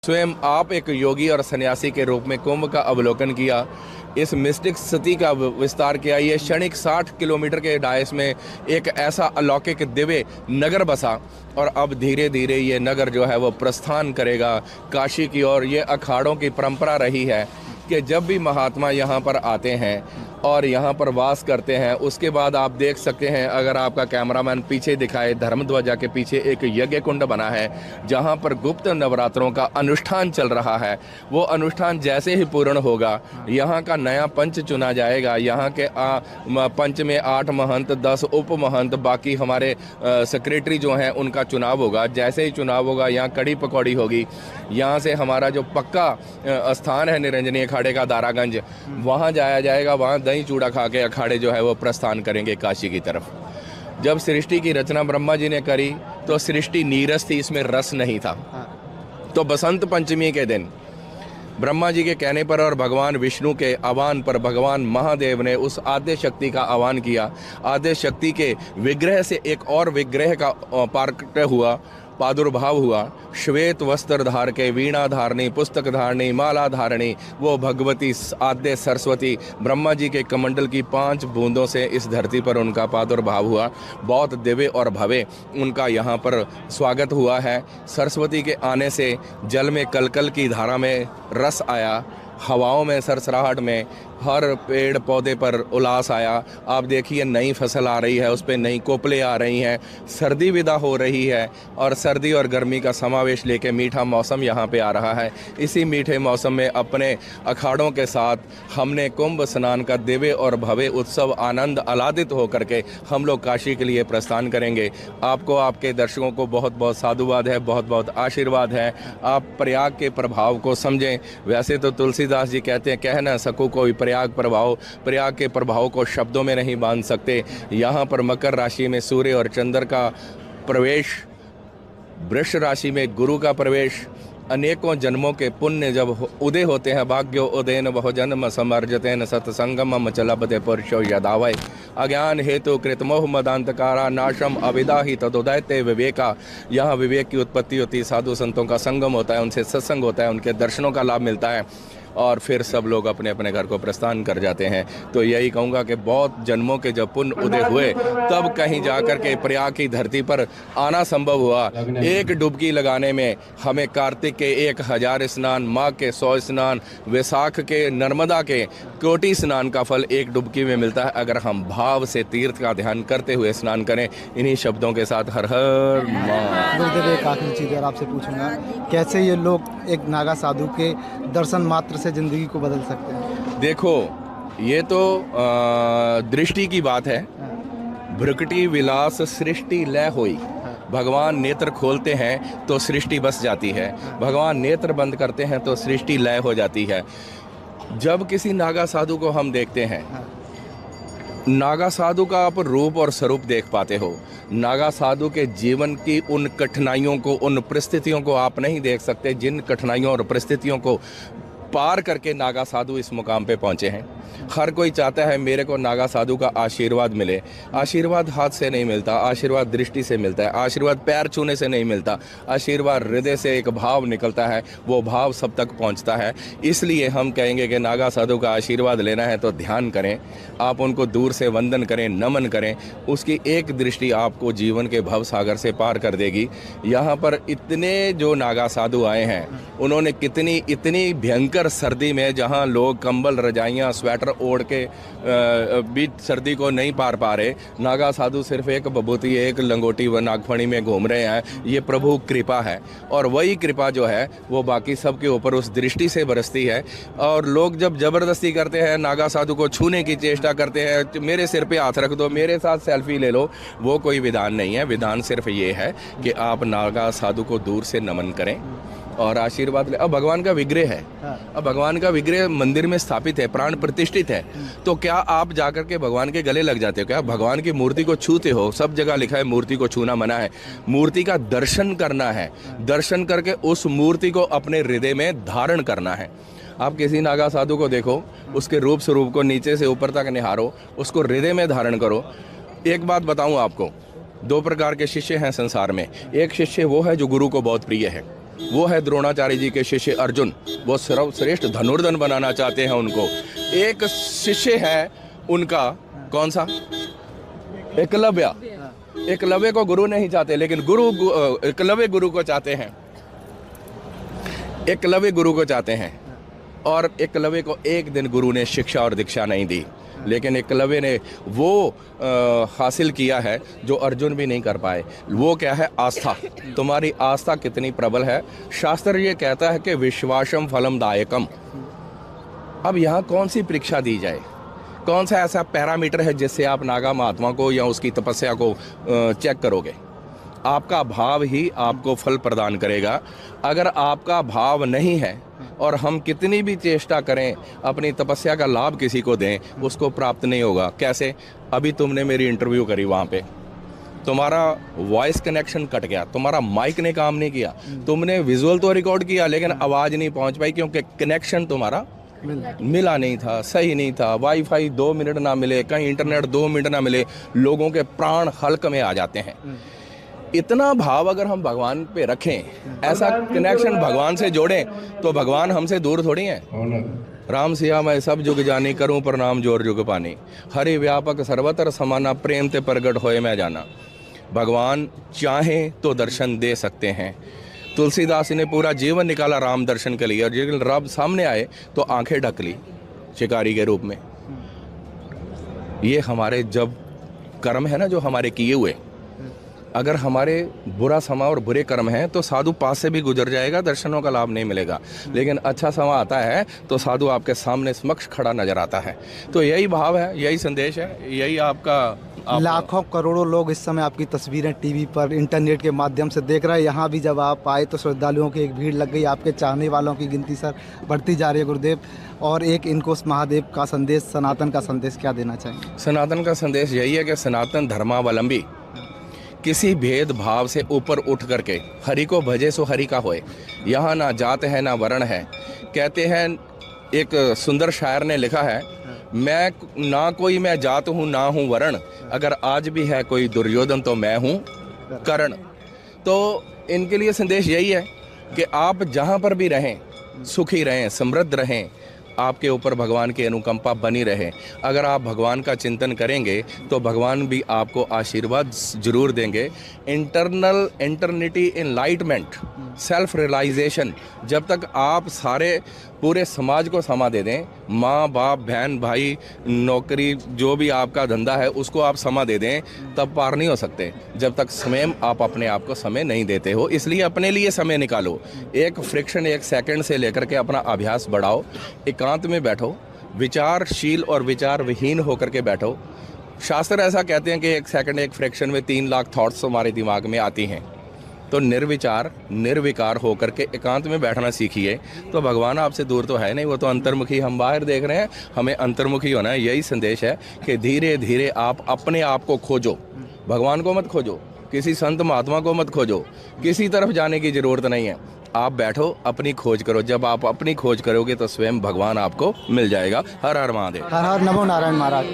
स्वयं आप एक योगी और सन्यासी के रूप में कुंभ का अवलोकन किया, इस मिस्टिक सिटी का विस्तार किया। ये क्षणिक 60 किलोमीटर के डायस में एक ऐसा अलौकिक दिव्य नगर बसा और अब धीरे धीरे ये नगर जो है वो प्रस्थान करेगा काशी की ओर। ये अखाड़ों की परंपरा रही है कि जब भी महात्मा यहाँ पर आते हैं और यहाँ पर वास करते हैं, उसके बाद आप देख सकते हैं, अगर आपका कैमरामैन पीछे दिखाए, धर्मध्वजा के पीछे एक यज्ञ कुंड बना है जहाँ पर गुप्त नवरात्रों का अनुष्ठान चल रहा है। वो अनुष्ठान जैसे ही पूर्ण होगा, यहाँ का नया पंच चुना जाएगा। यहाँ के पंच में 8 महंत, 10 उप महंत, बाकी हमारे सेक्रेटरी जो हैं उनका चुनाव होगा। जैसे ही चुनाव होगा, यहाँ कड़ी पकौड़ी होगी। यहाँ से हमारा जो पक्का स्थान है निरंजनी अखाड़े का, दारागंज, वहाँ जाया जाएगा। वहाँ दही चूड़ा खा के अखाड़े जो है वो प्रस्थान करेंगे काशी की तरफ। जब सृष्टि की रचना ब्रह्मा जी ने करी तो सृष्टि नीरस थी, इसमें रस नहीं था। तो बसंत पंचमी के दिन ब्रह्मा जी के कहने पर और भगवान विष्णु के आह्वान पर भगवान महादेव ने उस आद्य शक्ति का आह्वान किया। आद्य शक्ति के विग्रह से एक और विग्रह का प्रादुर्भाव हुआ। श्वेत वस्त्र धार के, वीणा धारणी, पुस्तक धारणी, माला धारणी, वो भगवती आद्य सरस्वती ब्रह्मा जी के कमंडल की 5 बूंदों से इस धरती पर उनका प्रादुर्भाव हुआ। बहुत दिव्य और भव्य उनका यहाँ पर स्वागत हुआ है। सरस्वती के आने से जल में कलकल की धारा में रस आया, हवाओं में सरसराहट में, हर पेड़ पौधे पर उल्लास आया। आप देखिए नई फसल आ रही है, उस पर नई कोपलें आ रही हैं, सर्दी विदा हो रही है और सर्दी और गर्मी का समावेश लेके मीठा मौसम यहाँ पे आ रहा है। इसी मीठे मौसम में अपने अखाड़ों के साथ हमने कुंभ स्नान का दिव्य और भव्य उत्सव आनंद आह्लादित होकर के हम लोग काशी के लिए प्रस्थान करेंगे। आपको, आपके दर्शकों को बहुत बहुत साधुवाद है, बहुत बहुत आशीर्वाद है। आप प्रयाग के प्रभाव को समझें। वैसे तो तुलसीदास जी कहते हैं, कह ना सकूँ कोई प्रयाग के प्रभाव को शब्दों में नहीं बांध सकते। यहाँ पर मकर राशि में सूर्य और चंद्र का प्रवेश, वृष राशि में गुरु का प्रवेश, अनेकों जन्मों के पुण्य जब उदय होते हैं, भाग्यो उदयन बहु जन्म समर्जतेन सत्संगम चलपते पुरुषो यदावय अज्ञान हेतु कृतमोह मदांतकारा नाशम अविदाहि तदोदयते विवेका। यहाँ विवेक की उत्पत्ति होती है, साधु संतों का संगम होता है, उनसे सत्संग होता है, उनके दर्शनों का लाभ मिलता है और फिर सब लोग अपने अपने घर को प्रस्थान कर जाते हैं। तो यही कहूँगा कि बहुत जन्मों के जब पुण्य उदय हुए तब कहीं जाकर के प्रयाग की धरती पर आना संभव हुआ। एक डुबकी लगाने में हमें कार्तिक के 1000 स्नान, माघ के 100 स्नान, वैशाख के नर्मदा के कोटि स्नान का फल एक डुबकी में मिलता है, अगर हम भाव से तीर्थ का ध्यान करते हुए स्नान करें। इन्हीं शब्दों के साथ हर हर गुरुदेव, एक आखिरी चीज़ और आपसे पूछूंगा, कैसे ये लोग एक नागा साधु के दर्शन मात्र से जिंदगी को बदल सकते हैं? देखो, ये तो दृष्टि की बात है। भ्रकुटी विलास सृष्टि लय होई। भगवान नेत्र खोलते हैं तो सृष्टि बस जाती है, भगवान नेत्र बंद करते हैं तो सृष्टि लय हो जाती है। जब किसी नागा साधु को हम देखते हैं, नागा साधु का आप रूप और स्वरूप देख पाते हो। नागा साधु के जीवन की उन कठिनाइयों को, उन परिस्थितियों को आप नहीं देख सकते, जिन कठिनाइयों और परिस्थितियों को पार करके नागा साधु इस मुकाम पे पहुंचे हैं। हर कोई चाहता है मेरे को नागा साधु का आशीर्वाद मिले। आशीर्वाद हाथ से नहीं मिलता, आशीर्वाद दृष्टि से मिलता है, आशीर्वाद पैर छूने से नहीं मिलता, आशीर्वाद हृदय से एक भाव निकलता है, वो भाव सब तक पहुंचता है। इसलिए हम कहेंगे कि नागा साधु का आशीर्वाद लेना है तो ध्यान करें, आप उनको दूर से वंदन करें, नमन करें। उसकी एक दृष्टि आपको जीवन के भव सागर से पार कर देगी। यहाँ पर इतने जो नागा साधु आए हैं, उन्होंने इतनी भयंकर सर्दी में, जहाँ लोग कंबल, रजाइयाँ, स्वेटर ओढ़ के बीच सर्दी को नहीं पार पा रहे, नागा साधु सिर्फ एक बबूती, एक लंगोटी व नागफणी में घूम रहे हैं। ये प्रभु कृपा है और वही कृपा जो है वो बाकी सब के ऊपर उस दृष्टि से बरसती है। और लोग जब जबरदस्ती करते हैं, नागा साधु को छूने की चेष्टा करते हैं, मेरे सिर पे हाथ रख दो, मेरे साथ सेल्फी ले लो, वो कोई विधान नहीं है। विधान सिर्फ ये है कि आप नागा साधु को दूर से नमन करें और आशीर्वाद ले। अब भगवान का विग्रह है, अब भगवान का विग्रह मंदिर में स्थापित है, प्राण प्रतिष्ठित है, तो क्या आप जाकर के भगवान के गले लग जाते हो? क्या भगवान की मूर्ति को छूते हो? सब जगह लिखा है मूर्ति को छूना मना है। मूर्ति का दर्शन करना है, दर्शन करके उस मूर्ति को अपने हृदय में धारण करना है। आप किसी नागा साधु को देखो, उसके रूप स्वरूप को नीचे से ऊपर तक निहारो, उसको हृदय में धारण करो। एक बात बताऊं आपको, 2 प्रकार के शिष्य हैं संसार में। एक शिष्य वो है जो गुरु को बहुत प्रिय है, वो है द्रोणाचार्य जी के शिष्य अर्जुन। वो सर्वश्रेष्ठ धनुर्धन बनाना चाहते हैं उनको। एक शिष्य है उनका, कौन सा? एकलव्य। एकलव्य को गुरु नहीं चाहते, लेकिन एकलव्य गुरु को चाहते हैं। एकलव्य गुरु को चाहते हैं। और एकलव्य को एक दिन गुरु ने शिक्षा और दीक्षा नहीं दी, लेकिन एकलव्य ने वो हासिल किया है जो अर्जुन भी नहीं कर पाए। वो क्या है? आस्था। तुम्हारी आस्था कितनी प्रबल है। शास्त्र ये कहता है कि विश्वासम फलम दायकम। अब यहाँ कौन सी परीक्षा दी जाए? कौन सा ऐसा पैरामीटर है जिससे आप नागा महात्मा को या उसकी तपस्या को चेक करोगे? आपका भाव ही आपको फल प्रदान करेगा। अगर आपका भाव नहीं है और हम कितनी भी चेष्टा करें अपनी तपस्या का लाभ किसी को दें, उसको प्राप्त नहीं होगा। कैसे? अभी तुमने मेरी इंटरव्यू करी, वहाँ पे तुम्हारा वॉइस कनेक्शन कट गया, तुम्हारा माइक ने काम नहीं किया, तुमने विजुअल तो रिकॉर्ड किया लेकिन आवाज़ नहीं पहुँच पाई, क्योंकि कनेक्शन तुम्हारा मिला नहीं था, सही नहीं था। वाईफाई 2 मिनट ना मिले, कहीं इंटरनेट 2 मिनट ना मिले, लोगों के प्राण हल्क में आ जाते हैं। इतना भाव अगर हम भगवान पे रखें, ऐसा कनेक्शन भगवान से जोड़ें, तो भगवान हमसे दूर थोड़ी हैं। राम सिया मैं सब जुग जानी, करूं प्रणाम जोर जुग पानी। हरि व्यापक सर्वत्र समाना, प्रेम ते प्रगट होए मैं जाना। भगवान चाहें तो दर्शन दे सकते हैं। तुलसीदास ने पूरा जीवन निकाला राम दर्शन के लिए, और जब रब सामने आए तो आंखें ढक ली शिकारी के रूप में। ये हमारे जब कर्म है ना, जो हमारे किए हुए, अगर हमारे बुरा समय और बुरे कर्म हैं तो साधु पास से भी गुजर जाएगा, दर्शनों का लाभ नहीं मिलेगा। लेकिन अच्छा समय आता है तो साधु आपके सामने समक्ष खड़ा नजर आता है। तो यही भाव है, यही संदेश है, यही आपका लाखों करोड़ों लोग इस समय आपकी तस्वीरें टीवी पर, इंटरनेट के माध्यम से देख रहे हैं। यहाँ भी जब आप आए तो श्रद्धालुओं की एक भीड़ लग गई, आपके चाहने वालों की गिनती सर बढ़ती जा रही है गुरुदेव। और एक इनको महादेव का संदेश, सनातन का संदेश क्या देना चाहेंगे? सनातन का संदेश यही है कि सनातन धर्मावलंबी किसी भेदभाव से ऊपर उठ करके हरि को भजे सो हरि का होए। यहाँ ना जात है ना वर्ण है। कहते हैं, एक सुंदर शायर ने लिखा है, मैं ना कोई मैं जात हूँ ना हूँ वर्ण, अगर आज भी है कोई दुर्योधन तो मैं हूँ कर्ण। तो इनके लिए संदेश यही है कि आप जहाँ पर भी रहें सुखी रहें, समृद्ध रहें, आपके ऊपर भगवान की अनुकंपा बनी रहे। अगर आप भगवान का चिंतन करेंगे तो भगवान भी आपको आशीर्वाद जरूर देंगे। इंटरनिटी, एनलाइटमेंट, सेल्फ रियलाइजेशन, जब तक आप सारे पूरे समाज को समा दे दें, माँ बाप बहन भाई नौकरी जो भी आपका धंधा है उसको आप समा दे दें, तब पार नहीं हो सकते जब तक स्वयं आप अपने आप को समय नहीं देते हो। इसलिए अपने लिए समय निकालो। एक फ्रिक्शन 1 सेकंड से लेकर के अपना अभ्यास बढ़ाओ। एकांत में बैठो, विचारशील और विचार विहीन होकर के बैठो। शास्त्र ऐसा कहते हैं कि 1 सेकंड 1 फ्रिक्शन में 3 लाख थॉट्स हमारे दिमाग में आती हैं। तो निर्विचार निर्विकार होकर के एकांत में बैठना सीखिए, तो भगवान आपसे दूर तो है नहीं, वो तो अंतर्मुखी। हम बाहर देख रहे हैं, हमें अंतर्मुखी होना है। यही संदेश है कि धीरे धीरे आप अपने आप को खोजो, भगवान को मत खोजो, किसी संत महात्मा को मत खोजो, किसी तरफ जाने की जरूरत नहीं है। आप बैठो, अपनी खोज करो। जब आप अपनी खोज करोगे तो स्वयं भगवान आपको मिल जाएगा। हर हर महादेव। हर हर नमो नारायण महाराज।